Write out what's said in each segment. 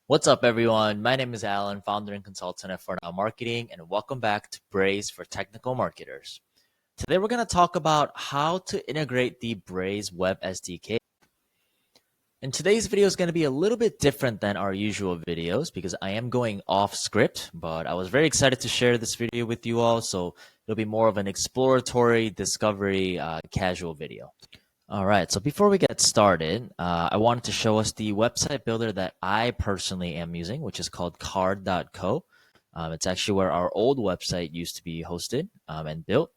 What's up, everyone? My name is Alan, founder and consultant at For Now Marketing, and welcome back to Braze for Technical Marketers. Today, we're going to talk about how to integrate the Braze Web SDK. And today's video is going to be a little bit different than our usual videos because I am going off script, but I was very excited to share this video with you all, so it'll be more of an exploratory, discovery, casual video. All right, so before we get started, I wanted to show us the website builder that I personally am using, which is called card.co. It's actually where our old website used to be hosted and built.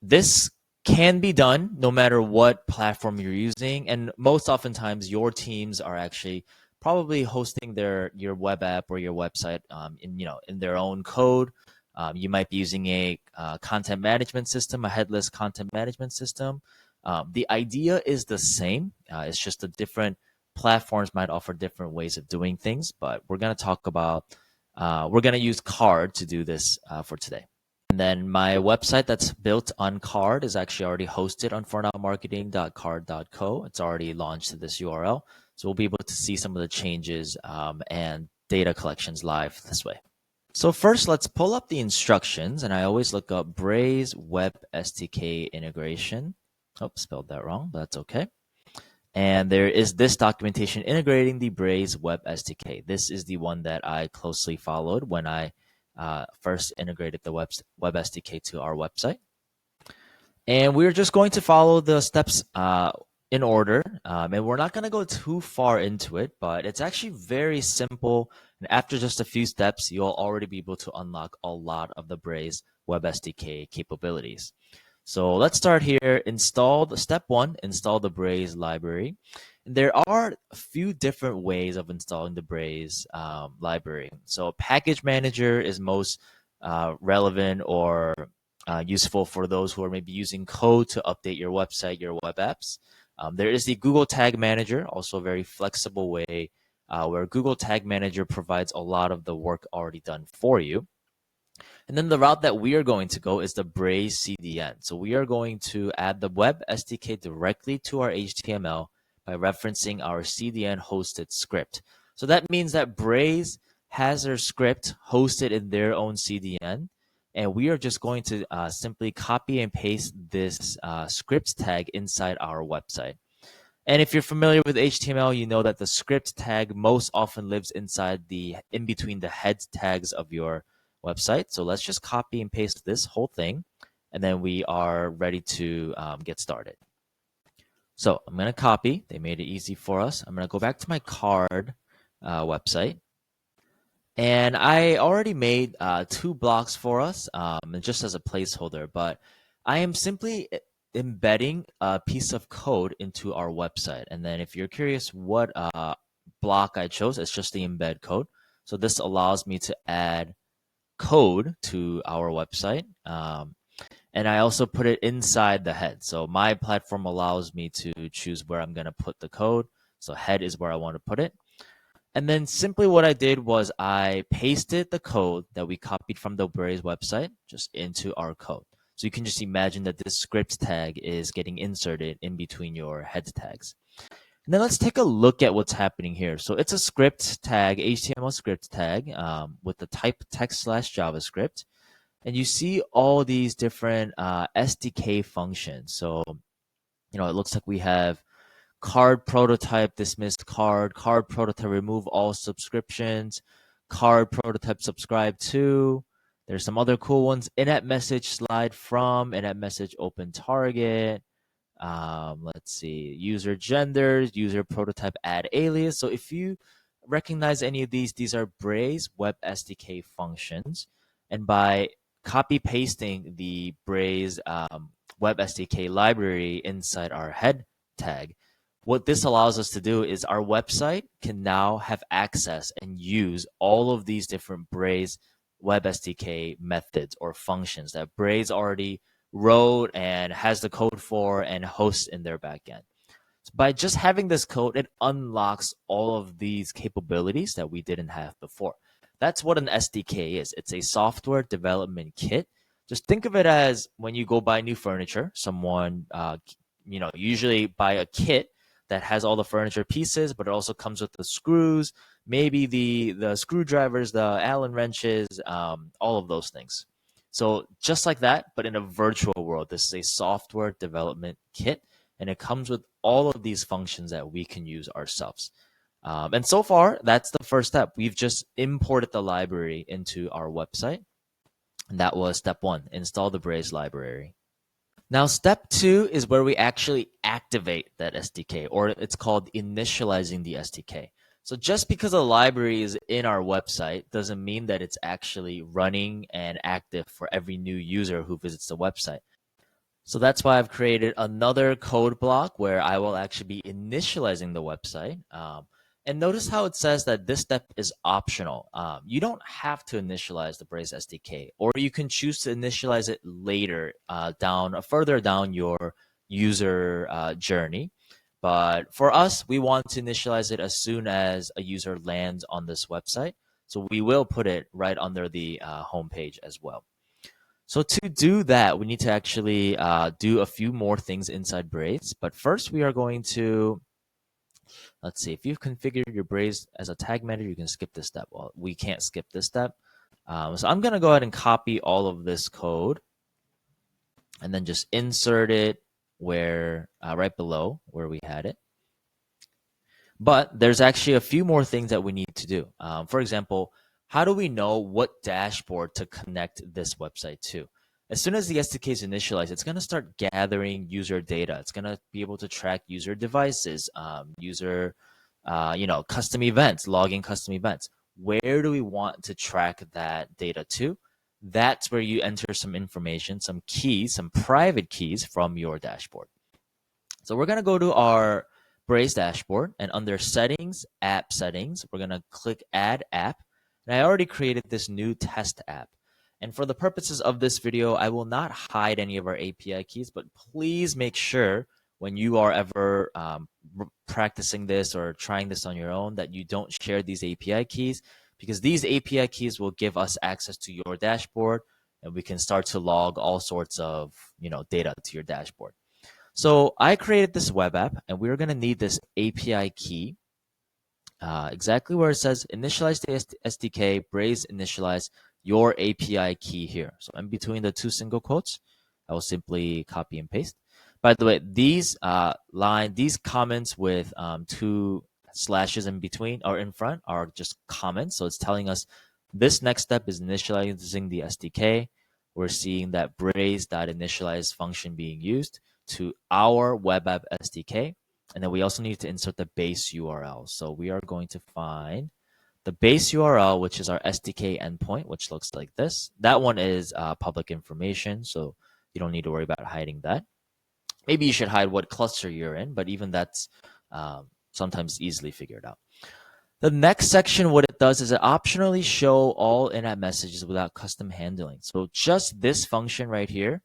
This can be done no matter what platform you're using, and most oftentimes your teams are actually probably hosting your web app or your website in their own code. You might be using a content management system, a headless content management system. The idea is the same. It's just the different platforms might offer different ways of doing things, but we're going to talk about, we're going to use Card to do this for today. And then my website that's built on Card is actually already hosted on fornowmarketing.card.co. It's already launched to this URL. So we'll be able to see some of the changes and data collections live this way. So first, let's pull up the instructions, and I always look up Braze Web SDK integration. Oh, spelled that wrong, but that's okay. And there is this documentation integrating the Braze Web SDK. This is the one that I closely followed when I first integrated the Web SDK to our website. And we're just going to follow the steps in order. And we're not going to go too far into it, but it's actually very simple. And after just a few steps, you'll already be able to unlock a lot of the Braze Web SDK capabilities. So let's start here. Step one, install the Braze library. And there are a few different ways of installing the Braze library. So package manager is most relevant or useful for those who are maybe using code to update your website, your web apps. There is the Google Tag Manager, also a very flexible way where Google Tag Manager provides a lot of the work already done for you. And then the route that we are going to go is the Braze CDN. So we are going to add the Web SDK directly to our HTML by referencing our CDN hosted script. So that means that Braze has their script hosted in their own CDN, and we are just going to simply copy and paste this script tag inside our website. And if you're familiar with HTML, you know that the script tag most often lives in between the head tags of your website. So let's just copy and paste this whole thing, and then we are ready to get started. So I'm going to copy. They made it easy for us. I'm going to go back to my Card website. And I already made 2 blocks for us just as a placeholder, but I am simply embedding a piece of code into our website. And then if you're curious what block I chose, it's just the embed code. So this allows me to add code to our website. And I also put it inside the head. So my platform allows me to choose where I'm going to put the code. So head is where I want to put it. And then simply what I did was I pasted the code that we copied from the Braze website just into our code. So you can just imagine that this script tag is getting inserted in between your head tags. And then let's take a look at what's happening here. So it's a script tag, HTML script tag with the type text/JavaScript. And you see all these different SDK functions. So, it looks like we have card prototype, dismiss card prototype, remove all subscriptions, card prototype, subscribe to. There's some other cool ones. In-app message, slide from, in-app message, open target. Let's see, user genders, user prototype, add alias. So if you recognize any of these are Braze Web SDK functions. And by copy pasting the Braze Web SDK library inside our head tag, what this allows us to do is our website can now have access and use all of these different Braze Web SDK methods or functions that Braze already wrote and has the code for and hosts in their backend. So by just having this code, it unlocks all of these capabilities that we didn't have before. That's what an SDK is. It's a software development kit. Just think of it as when you go buy new furniture, someone, usually buy a kit that has all the furniture pieces, but it also comes with the screws, maybe the screwdrivers, the Allen wrenches, all of those things. So just like that, but in a virtual world, this is a software development kit, and it comes with all of these functions that we can use ourselves. And so far, that's the first step. We've just imported the library into our website. And that was step one, install the Braze library. Now, step two is where we actually activate that SDK, or it's called initializing the SDK. So just because a library is in our website doesn't mean that it's actually running and active for every new user who visits the website. So that's why I've created another code block where I will actually be initializing the website. And notice how it says that this step is optional. You don't have to initialize the Braze SDK, or you can choose to initialize it later, further down your user journey. But for us, we want to initialize it as soon as a user lands on this website. So we will put it right under the homepage as well. So to do that, we need to actually do a few more things inside Braze. But first, we are going to, let's see, if you've configured your Braze as a tag manager, you can skip this step. Well, we can't skip this step. So I'm going to go ahead and copy all of this code and then just insert it where right below where we had it. But there's actually a few more things that we need to do. For example, how do we know what dashboard to connect this website to? As soon as the SDK is initialized, it's going to start gathering user data. It's going to be able to track user devices, user, custom events, logging custom events. Where do we want to track that data to? That's where you enter some information, some keys, some private keys from your dashboard. So we're going to go to our Braze dashboard, and under settings, app settings, we're going to click add app. And I already created this new test app. And for the purposes of this video, I will not hide any of our API keys, but please make sure when you are ever practicing this or trying this on your own that you don't share these API keys, because these API keys will give us access to your dashboard, and we can start to log all sorts of data to your dashboard. So I created this web app, and we're going to need this API key. Exactly where it says initialize the SDK, Braze initialize your API key here. So in between the two single quotes, I will simply copy and paste. By the way, these comments with two slashes in between or in front are just comments. So it's telling us this next step is initializing the SDK. We're seeing that Braze.initialize function being used to our web app SDK. And then we also need to insert the base URL. So we are going to find the base URL, which is our SDK endpoint, which looks like this. That one is public information, so you don't need to worry about hiding that. Maybe you should hide what cluster you're in, but even that's sometimes easily figured out. The next section, what it does is it optionally show all in-app messages without custom handling. So just this function right here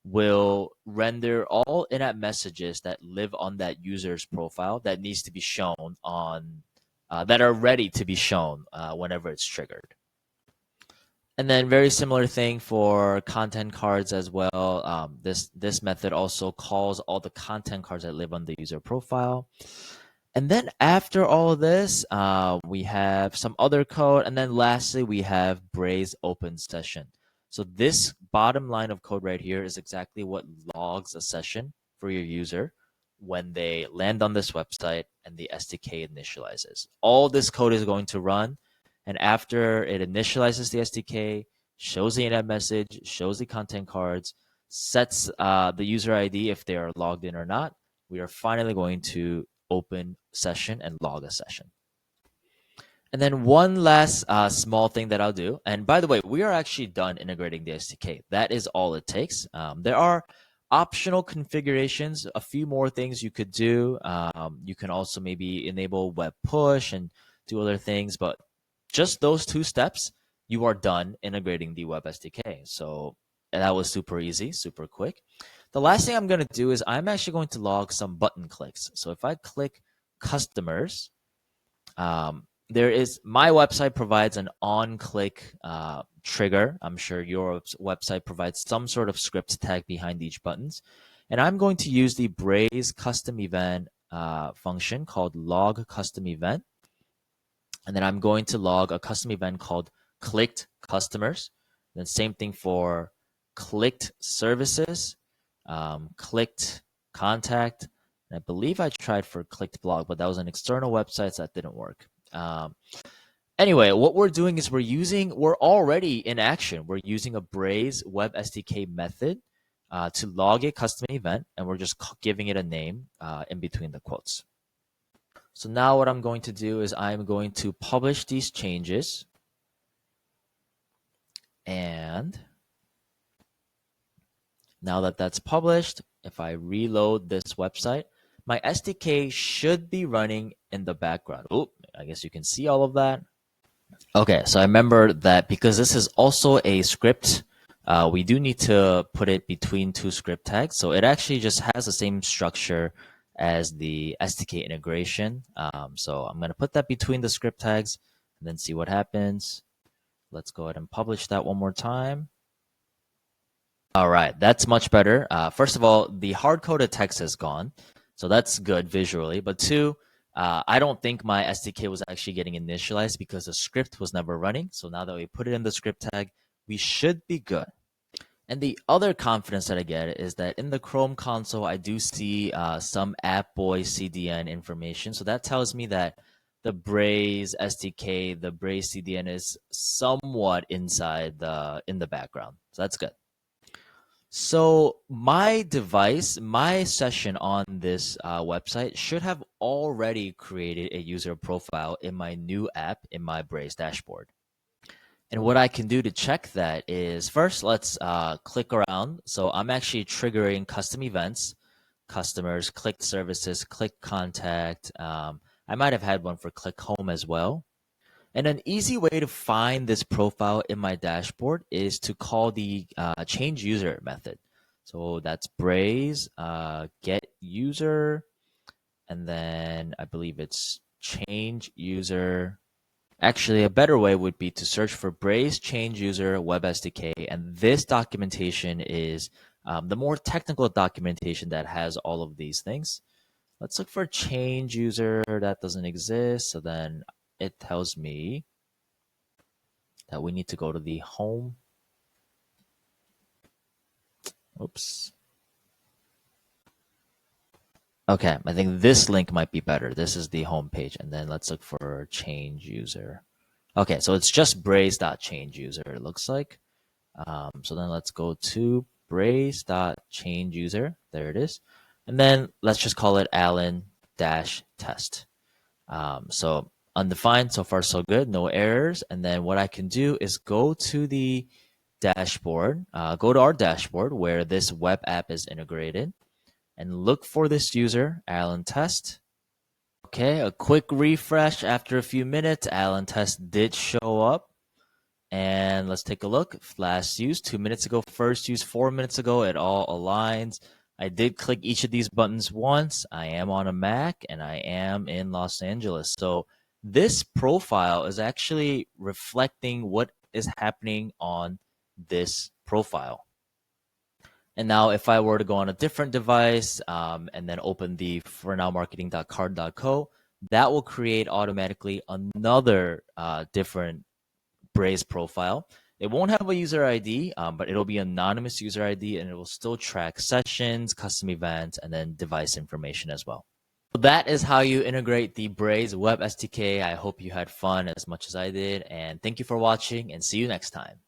will render all in-app messages that live on that user's profile that needs to be shown on, that are ready to be shown whenever it's triggered. And then very similar thing for content cards as well. This method also calls all the content cards that live on the user profile. And then after all of this, we have some other code. And then lastly, we have Braze open session. So this bottom line of code right here is exactly what logs a session for your user when they land on this website and the SDK initializes. All this code is going to run, and after it initializes the SDK, shows the in-app message, shows the content cards, sets the user ID if they are logged in or not, we are finally going to open session and log a session. And then one last small thing that I'll do. And by the way, we are actually done integrating the SDK. That is all it takes. There are optional configurations, a few more things you could do. You can also maybe enable web push and do other things. But just those two steps, you are done integrating the web SDK. So that was super easy, super quick. The last thing I'm going to do is I'm actually going to log some button clicks. So if I click customers, there is, my website provides an on-click trigger. I'm sure your website provides some sort of script tag behind each buttons. And I'm going to use the Braze custom event function called log custom event. And then I'm going to log a custom event called clicked customers. Then same thing for clicked services, clicked contact. And I believe I tried for clicked blog, but that was an external website, so that didn't work. Anyway, what we're doing is we're already in action. We're using a Braze Web SDK method to log a custom event, and we're just giving it a name in between the quotes. So now what I'm going to do is I'm going to publish these changes. And now that that's published, if I reload this website, my SDK should be running in the background. Oh, I guess you can see all of that. Okay, so I remember that because this is also a script, we do need to put it between two script tags. So it actually just has the same structure as the SDK integration. So I'm going to put that between the script tags and then see what happens. Let's go ahead and publish that one more time. All right, that's much better. First of all, the hard-coded text is gone. So that's good visually. But two, I don't think my SDK was actually getting initialized because the script was never running. So now that we put it in the script tag, we should be good. And the other confidence that I get is that in the Chrome console, I do see some AppBoy CDN information. So that tells me that the Braze SDK, the Braze CDN is somewhat inside in the background. So that's good. So my device, my session on this website should have already created a user profile in my new app in my Braze dashboard. And what I can do to check that is first, let's click around. So I'm actually triggering custom events, customers, click services, click contact. I might have had one for click home as well. And an easy way to find this profile in my dashboard is to call the change user method. So that's Braze get user, and then I believe it's change user. Actually, a better way would be to search for Braze change user web SDK, and this documentation is the more technical documentation that has all of these things. Let's look for change user. That doesn't exist, so then it tells me that we need to go to the home. Oops. Okay, I think this link might be better. This is the home page, and then let's look for change user. Okay, so it's just braze.change_user, it looks like. So then let's go to braze.change_user. There it is. And then let's just call it Alan-test. So undefined, so far so good, no errors. And then what I can do is go to the dashboard, go to our dashboard where this web app is integrated, and look for this user, Alan-test. Okay, a quick refresh after a few minutes. Alan-test did show up. And let's take a look. Last use 2 minutes ago, first use 4 minutes ago. It all aligns. I did click each of these buttons once. I am on a Mac and I am in Los Angeles. So this profile is actually reflecting what is happening on this profile. And now if I were to go on a different device and then open the fornowmarketing.card.co, that will create automatically another different Braze profile. It won't have a user ID, but it'll be anonymous user ID, and it will still track sessions, custom events, and then device information as well. So that is how you integrate the Braze Web SDK. I hope you had fun as much as I did, and thank you for watching, and see you next time.